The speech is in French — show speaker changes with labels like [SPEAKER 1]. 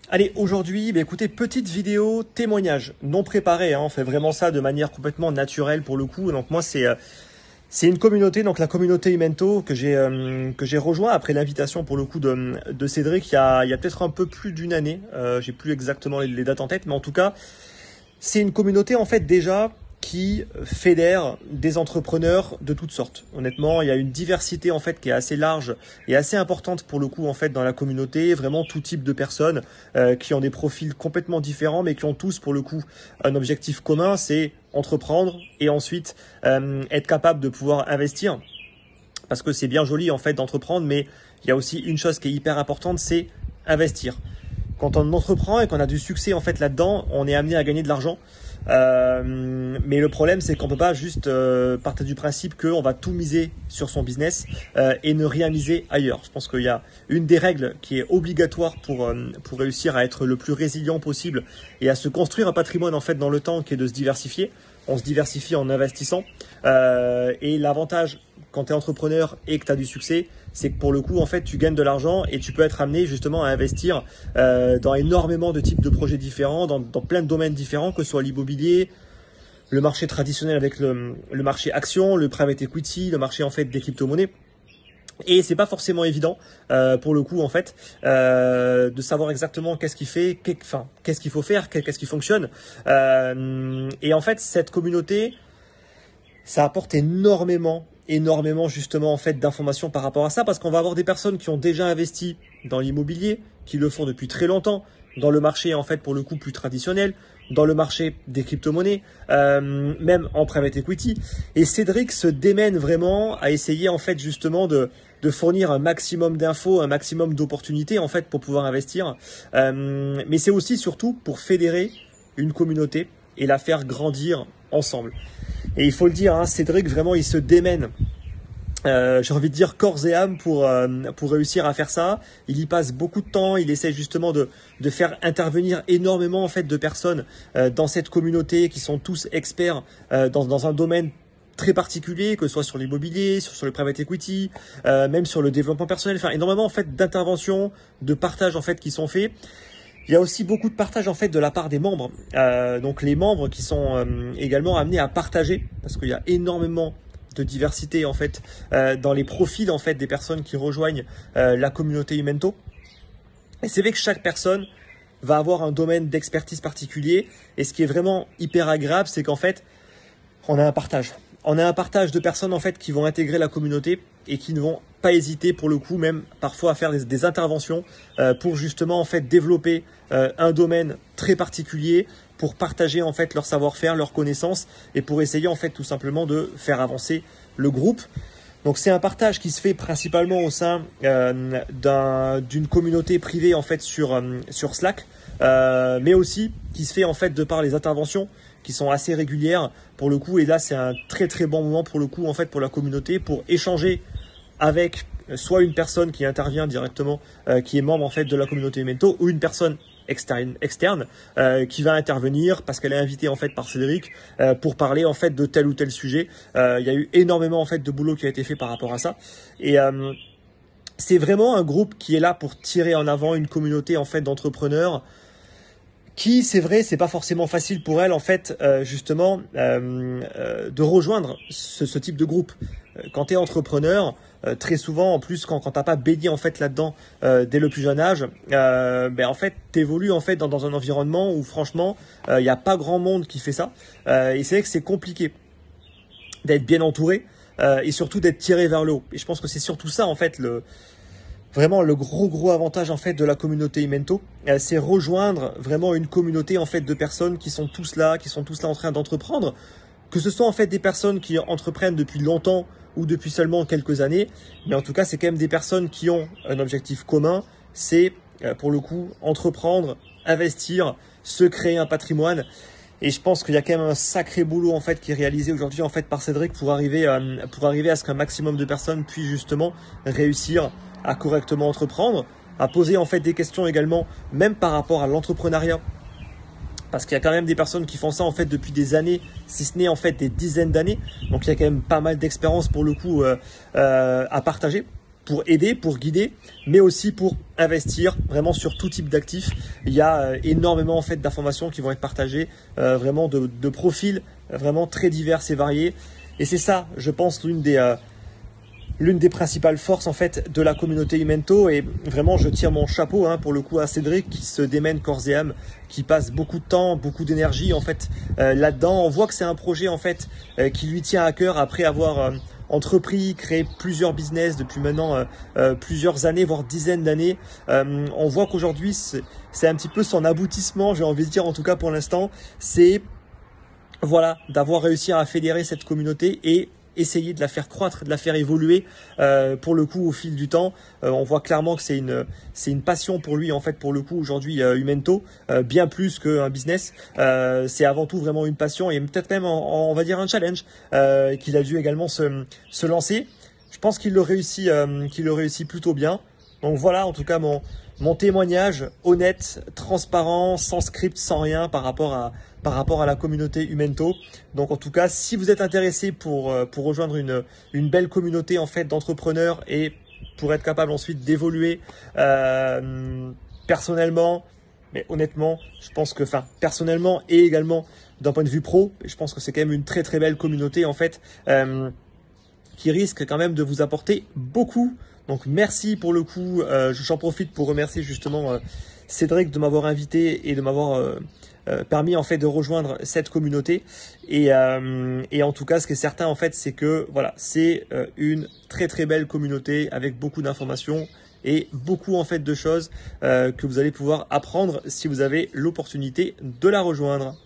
[SPEAKER 1] Allez, aujourd'hui, écoutez, petite vidéo témoignage, non préparée, hein, on fait vraiment ça de manière complètement naturelle pour le coup. Donc moi, c'est une communauté, donc la communauté Umento que j'ai rejoint après l'invitation pour le coup de Cédric il y a peut-être un peu plus d'une année. J'ai plus exactement les dates en tête, mais en tout cas, c'est une communauté en fait déjà qui fédère des entrepreneurs de toutes sortes. Honnêtement, il y a une diversité en fait qui est assez large et assez importante pour le coup en fait dans la communauté. Vraiment tout type de personnes qui ont des profils complètement différents, mais qui ont tous pour le coup un objectif commun, c'est entreprendre et ensuite être capable de pouvoir investir. Parce que c'est bien joli en fait d'entreprendre, mais il y a aussi une chose qui est hyper importante, c'est investir. Quand on entreprend et qu'on a du succès en fait là-dedans, on est amené à gagner de l'argent. Mais le problème, c'est qu'on peut pas juste partir du principe qu'on va tout miser sur son business et ne rien miser ailleurs. Je pense qu'il y a une des règles qui est obligatoire pour réussir à être le plus résilient possible et à se construire un patrimoine en fait dans le temps, qui est de se diversifier. On se diversifie en investissant et l'avantage quand tu es entrepreneur et que tu as du succès, c'est que pour le coup, en fait, tu gagnes de l'argent et tu peux être amené justement à investir dans énormément de types de projets différents, dans plein de domaines différents, que ce soit l'immobilier, le marché traditionnel avec le marché action, le private equity, le marché en fait des crypto-monnaies. Et c'est pas forcément évident pour le coup en fait de savoir exactement qu'est-ce qu'il fait, qu'est-ce qu'il faut faire, qu'est-ce qui fonctionne. Et en fait, cette communauté, ça apporte énormément justement en fait d'informations par rapport à ça, parce qu'on va avoir des personnes qui ont déjà investi dans l'immobilier, qui le font depuis très longtemps, dans le marché en fait pour le coup plus traditionnel, dans le marché des crypto-monnaies, même en private equity. Et Cédric se démène vraiment à essayer en fait justement de fournir un maximum d'infos, un maximum d'opportunités en fait pour pouvoir investir. Mais c'est aussi surtout pour fédérer une communauté et la faire grandir ensemble. Et il faut le dire, hein, Cédric vraiment il se démène. J'ai envie de dire corps et âme pour réussir à faire ça. Il y passe beaucoup de temps. Il essaie justement de faire intervenir énormément en fait de personnes dans cette communauté qui sont tous experts dans un domaine très particulier, que ce soit sur l'immobilier, sur le private equity, même sur le développement personnel. Enfin, énormément en fait d'interventions, de partages en fait qui sont faits. Il y a aussi beaucoup de partage en fait de la part des membres. Donc les membres qui sont également amenés à partager, parce qu'il y a énormément de diversité en fait dans les profils en fait des personnes qui rejoignent la communauté Umento. Et c'est vrai que chaque personne va avoir un domaine d'expertise particulier. Et ce qui est vraiment hyper agréable, c'est qu'en fait, on a un partage. On a un partage de personnes en fait qui vont intégrer la communauté et qui ne vont pas hésiter pour le coup même parfois à faire des interventions pour justement en fait développer un domaine très particulier, pour partager en fait leur savoir-faire, leurs connaissances et pour essayer en fait tout simplement de faire avancer le groupe. Donc c'est un partage qui se fait principalement au sein d'une communauté privée en fait sur Slack, mais aussi qui se fait en fait de par les interventions qui sont assez régulières pour le coup. Et là c'est un très très bon moment pour le coup en fait pour la communauté, pour échanger avec soit une personne qui intervient directement, qui est membre en fait de la communauté Umento, ou une personne externe qui va intervenir parce qu'elle est invitée en fait par Cédric pour parler en fait de tel ou tel sujet. Il y a eu énormément en fait de boulot qui a été fait par rapport à ça. Et c'est vraiment un groupe qui est là pour tirer en avant une communauté en fait d'entrepreneurs qui, c'est vrai, c'est pas forcément facile pour elle en fait justement de rejoindre ce type de groupe. Quand tu es entrepreneur, très souvent en plus quand t'as pas baigné en fait là-dedans dès le plus jeune âge, en fait t'évolues en fait dans un environnement où franchement il n'y a pas grand monde qui fait ça, et c'est vrai que c'est compliqué d'être bien entouré et surtout d'être tiré vers le haut. Et je pense que c'est surtout ça en fait vraiment le gros avantage en fait de la communauté Umento, c'est rejoindre vraiment une communauté en fait de personnes qui sont tous là en train d'entreprendre, que ce soit en fait des personnes qui entreprennent depuis longtemps ou depuis seulement quelques années, mais en tout cas c'est quand même des personnes qui ont un objectif commun, c'est pour le coup entreprendre, investir, se créer un patrimoine. Et je pense qu'il y a quand même un sacré boulot en fait qui est réalisé aujourd'hui en fait par Cédric pour arriver à ce qu'un maximum de personnes puissent justement réussir à correctement entreprendre, à poser en fait des questions également, même par rapport à l'entrepreneuriat. Parce qu'il y a quand même des personnes qui font ça en fait depuis des années, si ce n'est en fait des dizaines d'années. Donc il y a quand même pas mal d'expérience pour le coup à partager. pour aider, pour guider, mais aussi pour investir vraiment sur tout type d'actifs. Il y a énormément en fait d'informations qui vont être partagées, vraiment de profils vraiment très divers et variés. Et c'est ça, je pense, l'une des principales forces en fait de la communauté Umento. Et vraiment je tire mon chapeau pour le coup à Cédric qui se démène corps et âme, qui passe beaucoup de temps, beaucoup d'énergie en fait là-dedans. On voit que c'est un projet en fait qui lui tient à cœur après avoir entrepris, créé plusieurs business depuis maintenant plusieurs années, voire dizaines d'années. On voit qu'aujourd'hui c'est un petit peu son aboutissement, j'ai envie de dire, en tout cas pour l'instant, c'est voilà, d'avoir réussi à fédérer cette communauté et essayer de la faire croître, de la faire évoluer pour le coup au fil du temps. On voit clairement que c'est une passion pour lui en fait, pour le coup aujourd'hui Umento, bien plus qu'un business. C'est avant tout vraiment une passion et peut-être même on va dire un challenge qu'il a dû également se lancer. Je pense qu'il le réussit plutôt bien. Donc voilà, en tout cas mon témoignage honnête, transparent, sans script, sans rien par rapport à la communauté Umento. Donc en tout cas, si vous êtes intéressé pour rejoindre une belle communauté en fait d'entrepreneurs et pour être capable ensuite d'évoluer personnellement, mais honnêtement, je pense que, personnellement et également d'un point de vue pro, je pense que c'est quand même une très très belle communauté en fait qui risque quand même de vous apporter beaucoup. Donc merci pour le coup, j'en profite pour remercier justement Cédric de m'avoir invité et de m'avoir permis en fait de rejoindre cette communauté. Et en tout cas, ce qui est certain en fait, c'est que voilà, c'est une très très belle communauté avec beaucoup d'informations et beaucoup en fait de choses que vous allez pouvoir apprendre si vous avez l'opportunité de la rejoindre.